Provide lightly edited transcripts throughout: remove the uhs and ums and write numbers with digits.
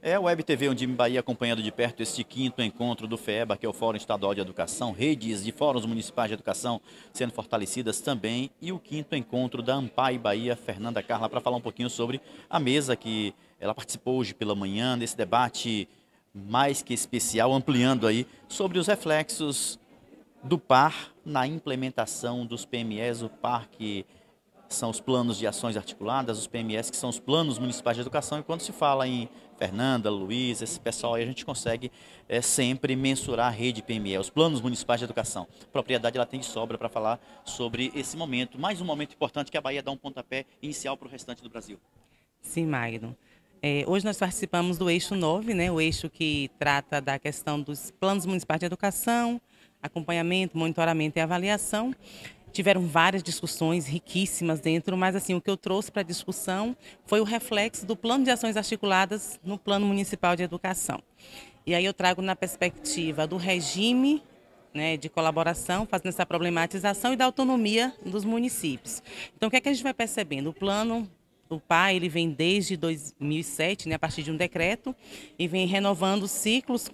É a Web TV Undime Bahia acompanhando de perto este quinto encontro do FEEBA, que é o Fórum Estadual de Educação, redes de fóruns municipais de educação sendo fortalecidas também, e o quinto encontro da AMPAI Bahia, Fernanda Carla, para falar um pouquinho sobre a mesa que ela participou hoje pela manhã, nesse debate mais que especial, ampliando aí sobre os reflexos do PAR na implementação dos PMEs, o PAR que são os planos de ações articuladas, os PMS, que são os planos municipais de educação, e quando se fala em Fernanda, Luiz, esse pessoal aí, a gente consegue sempre mensurar a rede PME, os planos municipais de educação. A propriedade ela tem de sobra para falar sobre esse momento, mais um momento importante que a Bahia dá um pontapé inicial para o restante do Brasil. Sim, Magno. Hoje nós participamos do eixo 9, né, o eixo que trata da questão dos planos municipais de educação, acompanhamento, monitoramento e avaliação. Tiveram várias discussões riquíssimas dentro, mas assim, o que eu trouxe para a discussão foi o reflexo do plano de ações articuladas no Plano Municipal de Educação. E aí eu trago na perspectiva do regime, né, de colaboração, fazendo essa problematização e da autonomia dos municípios. Então, o que é que a gente vai percebendo? O PAR, ele vem desde 2007, né, a partir de um decreto, e vem renovando ciclos,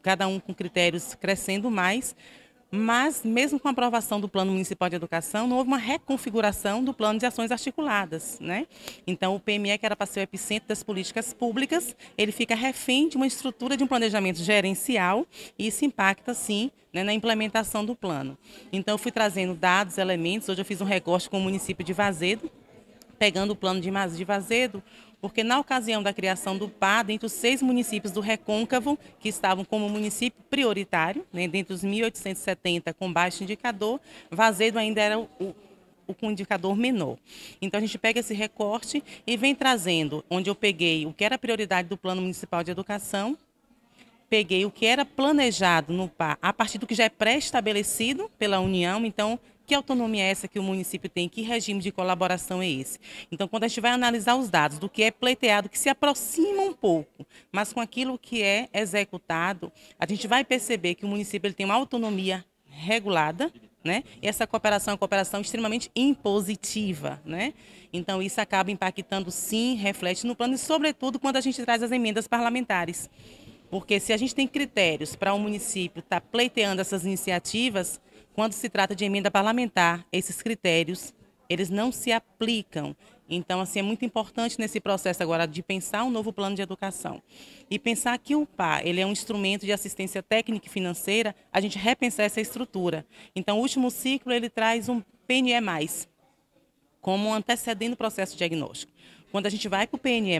cada um com critérios crescendo mais. Mas, mesmo com a aprovação do Plano Municipal de Educação, não houve uma reconfiguração do Plano de Ações Articuladas, né? Então, o PME, que era para ser o epicentro das políticas públicas, ele fica refém de uma estrutura de um planejamento gerencial e isso impacta, sim, né, na implementação do plano. Então, eu fui trazendo dados, elementos. Hoje eu fiz um recorte com o município de Vazedo, pegando o plano de Vazedo, porque na ocasião da criação do PAR, dentre os 6 municípios do Recôncavo, que estavam como município prioritário, né, dentre os 1.870 com baixo indicador, Vazedo ainda era o com indicador menor. Então, a gente pega esse recorte e vem trazendo, onde eu peguei o que era prioridade do Plano Municipal de Educação, peguei o que era planejado no PAR a partir do que já é pré-estabelecido pela União. Então, que autonomia é essa que o município tem? Que regime de colaboração é esse? Então, quando a gente vai analisar os dados do que é pleiteado, que se aproxima um pouco, mas com aquilo que é executado, a gente vai perceber que o município ele tem uma autonomia regulada, né? E essa cooperação é uma cooperação extremamente impositiva, né? Então, isso acaba impactando, sim, reflete no plano, e sobretudo quando a gente traz as emendas parlamentares. Porque se a gente tem critérios para o município estar pleiteando essas iniciativas, quando se trata de emenda parlamentar, esses critérios, eles não se aplicam. Então, assim, é muito importante nesse processo agora de pensar um novo plano de educação. E pensar que o PAR, ele é um instrumento de assistência técnica e financeira, a gente repensar essa estrutura. Então, o último ciclo, ele traz um PNE+, como antecedendo o processo diagnóstico. Quando a gente vai para o PNE+,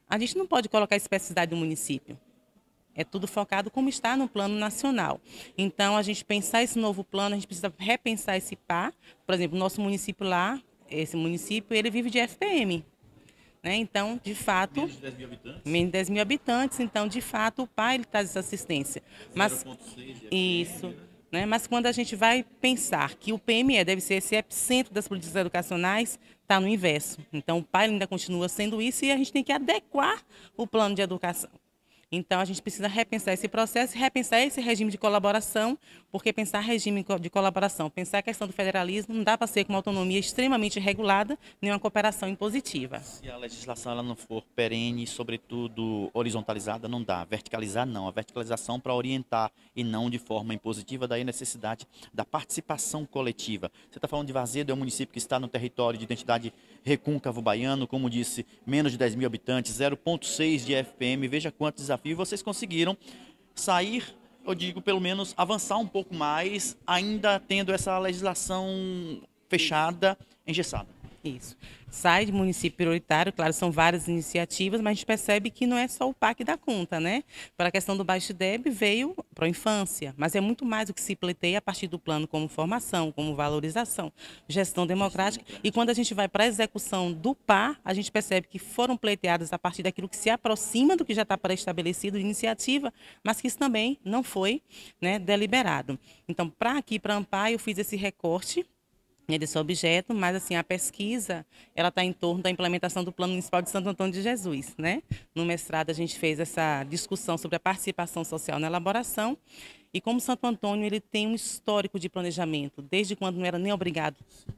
a gente não pode colocar a especificidade do município. É tudo focado como está no plano nacional. Então, a gente pensar esse novo plano, a gente precisa repensar esse PAR. Por exemplo, o nosso município lá, esse município, ele vive de FPM. Né? Então, de fato... Menos de 10 mil habitantes? Menos de 10 mil habitantes. Então, de fato, o PAR ele traz essa assistência. Mas 0,6 de isso, FPM, né? Mas quando a gente vai pensar que o PME deve ser esse epicentro das políticas educacionais, está no inverso. Então, o PAR ainda continua sendo isso e a gente tem que adequar o plano de educação. Então, a gente precisa repensar esse processo, repensar esse regime de colaboração, porque pensar regime de colaboração, pensar a questão do federalismo, não dá para ser com uma autonomia extremamente regulada, nem uma cooperação impositiva. Se a legislação ela não for perene, sobretudo horizontalizada, não dá. Verticalizar, não. A verticalização para orientar e não de forma impositiva, daí a necessidade da participação coletiva. Você está falando de Vazedo, é um município que está no território de identidade recôncavo baiano, como disse, menos de 10 mil habitantes, 0,6 de FPM, veja quanto desafio vocês conseguiram sair, eu digo, pelo menos avançar um pouco mais, ainda tendo essa legislação fechada, engessada. Isso. Sai de município prioritário, claro, são várias iniciativas, mas a gente percebe que não é só o PAR que dá conta, né? Para a questão do baixo IDEB veio para a infância, mas é muito mais o que se pleiteia a partir do plano como formação, como valorização, gestão democrática. E quando a gente vai para a execução do PAR, a gente percebe que foram pleiteadas a partir daquilo que se aproxima do que já está pré-estabelecido de iniciativa, mas que isso também não foi, né, deliberado. Então, para Ampar, eu fiz esse recorte desse objeto, mas assim, a pesquisa, ela está em torno da implementação do Plano Municipal de Santo Antônio de Jesus, né? No mestrado a gente fez essa discussão sobre a participação social na elaboração E como Santo Antônio ele tem um histórico de planejamento, desde quando não era nem obrigado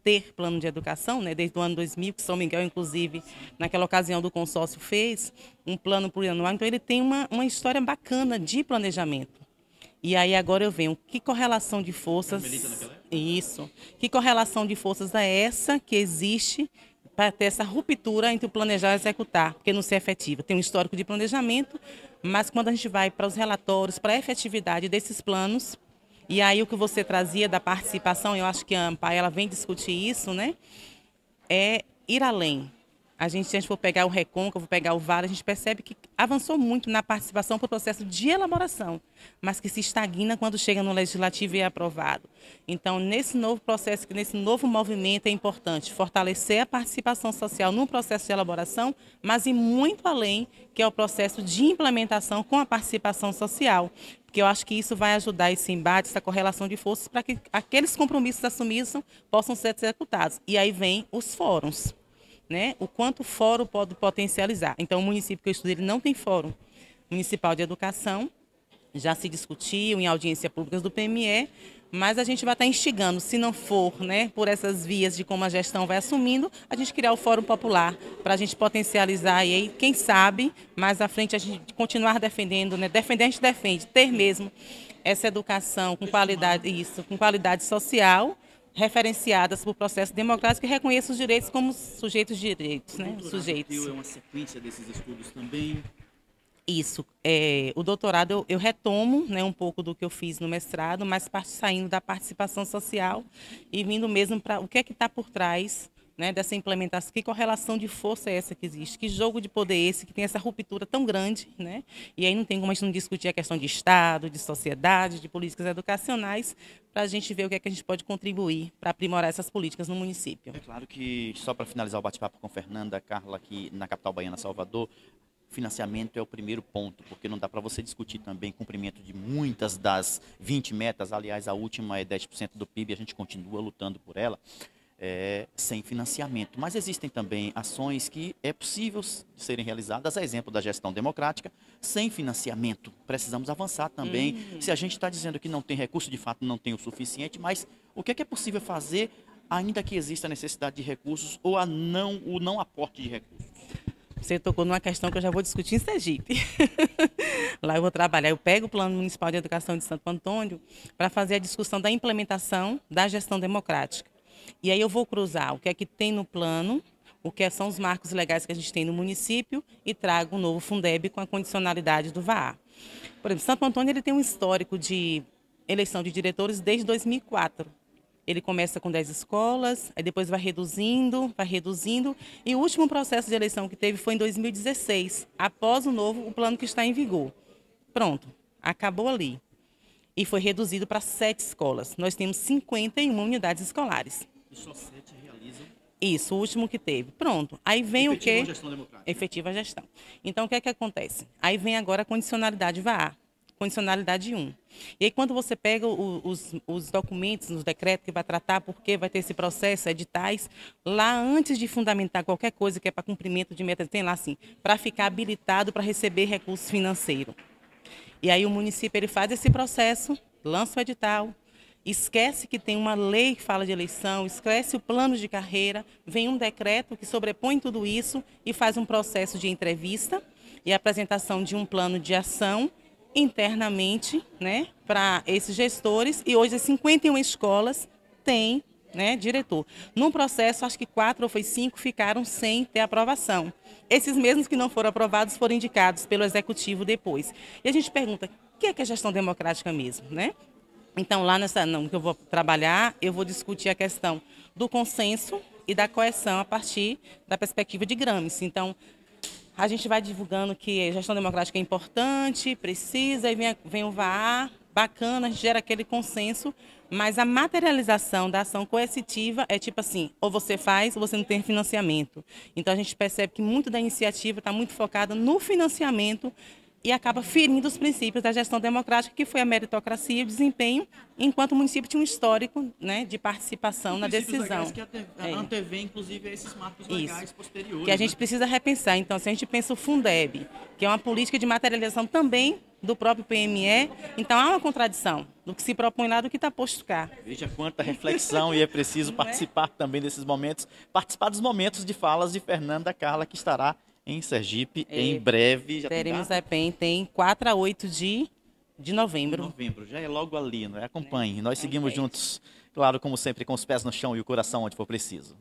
ter plano de educação, né? Desde o ano 2000, que São Miguel, inclusive, naquela ocasião do consórcio, fez um plano plurianual. Então, ele tem uma história bacana de planejamento. E aí agora eu venho, que correlação de forças... Isso. Que correlação de forças é essa que existe para ter essa ruptura entre o planejar e executar, porque não se efetiva. Tem um histórico de planejamento, mas quando a gente vai para os relatórios, para a efetividade desses planos, e aí o que você trazia da participação, eu acho que a ANPAE ela vem discutir isso, né? É ir além. Se a gente for pegar o Recôncavo, pegar o Vale, a gente percebe que avançou muito na participação para o processo de elaboração, mas que se estagna quando chega no Legislativo e é aprovado. Então, nesse novo processo, nesse novo movimento, é importante fortalecer a participação social no processo de elaboração, mas ir muito além, que é o processo de implementação com a participação social, porque eu acho que isso vai ajudar esse embate, essa correlação de forças, para que aqueles compromissos assumidos possam ser executados. E aí vem os fóruns. Né? O quanto o fórum pode potencializar. Então, o município que eu estudo, ele não tem fórum municipal de educação, já se discutiu em audiência públicas do PME, mas a gente vai estar instigando, se não for, né, por essas vias de como a gestão vai assumindo, a gente criar o Fórum Popular, para a gente potencializar e aí, quem sabe, mais à frente a gente continuar defendendo, né? Defender a gente defende, ter mesmo essa educação com qualidade, isso, com qualidade social, referenciadas por processo democrático que reconheça os direitos como sujeitos de direitos, né? Sujeitos. É uma sequência desses estudos também? Isso. O doutorado eu retomo, né, um pouco do que eu fiz no mestrado, mas saindo da participação social e vindo mesmo para o que é que está por trás, né, dessa implementação, que correlação de força é essa que existe, que jogo de poder é esse, que tem essa ruptura tão grande, né? E aí não tem como a gente não discutir a questão de Estado, de sociedade, de políticas educacionais, para a gente ver o que é que a gente pode contribuir para aprimorar essas políticas no município. É claro que, só para finalizar o bate-papo com Fernanda, Carla, aqui na capital baiana, Salvador, financiamento é o primeiro ponto, porque não dá para você discutir também cumprimento de muitas das 20 metas, aliás, a última é 10% do PIB, a gente continua lutando por ela, sem financiamento. Mas existem também ações que é possível serem realizadas, a exemplo da gestão democrática, sem financiamento. Precisamos avançar também. Se a gente está dizendo que não tem recurso, de fato não tem o suficiente, mas o que é possível fazer, ainda que exista a necessidade de recursos ou o não aporte de recursos? Você tocou numa questão que eu já vou discutir em Sergipe. Lá eu vou trabalhar, eu pego o Plano Municipal de Educação de Santo Antônio para fazer a discussão da implementação da gestão democrática. E aí eu vou cruzar o que é que tem no plano, o que são os marcos legais que a gente tem no município e trago um novo Fundeb com a condicionalidade do VAA. Por exemplo, Santo Antônio ele tem um histórico de eleição de diretores desde 2004. Ele começa com 10 escolas, aí depois vai reduzindo, e o último processo de eleição que teve foi em 2016, após o plano que está em vigor. Pronto, acabou ali. E foi reduzido para 7 escolas. Nós temos 51 unidades escolares. E só 7 realizam? Isso, o último que teve. Pronto. Aí vem o quê? Efetiva gestão democrática. Efetiva gestão. Então, o que é que acontece? Aí vem agora a condicionalidade VAA. Condicionalidade 1. E aí, quando você pega os documentos, os decretos que vai tratar, porque vai ter esse processo, editais, lá antes de fundamentar qualquer coisa que é para cumprimento de metas, tem lá assim, para ficar habilitado para receber recurso financeiro. E aí o município ele faz esse processo, lança o edital, esquece que tem uma lei que fala de eleição, esquece o plano de carreira, vem um decreto que sobrepõe tudo isso e faz um processo de entrevista e apresentação de um plano de ação internamente, né, para esses gestores. E hoje as 51 escolas têm, né, diretor. No processo, acho que 4 ou foi 5 ficaram sem ter aprovação. Esses mesmos que não foram aprovados foram indicados pelo executivo depois. E a gente pergunta, o que é gestão democrática mesmo, né? Então, lá no que eu vou trabalhar, eu vou discutir a questão do consenso e da coesão a partir da perspectiva de Gramsci. Então, a gente vai divulgando que a gestão democrática é importante, precisa, e vem o VAA, bacana, a gente gera aquele consenso, mas a materialização da ação coercitiva é tipo assim, ou você faz ou você não tem financiamento. Então a gente percebe que muito da iniciativa está muito focada no financiamento e acaba ferindo os princípios da gestão democrática, que foi a meritocracia e o desempenho, enquanto o município tinha um histórico, né, de participação na decisão. Que antevê, inclusive, esses marcos legais posteriores. Que a gente precisa repensar. Então, se a gente pensa o Fundeb, que é uma política de materialização também do próprio PME. Então há uma contradição do que se propõe lá do que está posto cá. Veja quanta reflexão e é preciso participar também desses momentos, participar dos momentos de falas de Fernanda Carla, que estará em Sergipe em breve. Já teremos a EPEM, tem 4 a 8 de novembro. Já é logo ali, não é? Acompanhe. Nós seguimos juntos, claro, como sempre, com os pés no chão e o coração onde for preciso.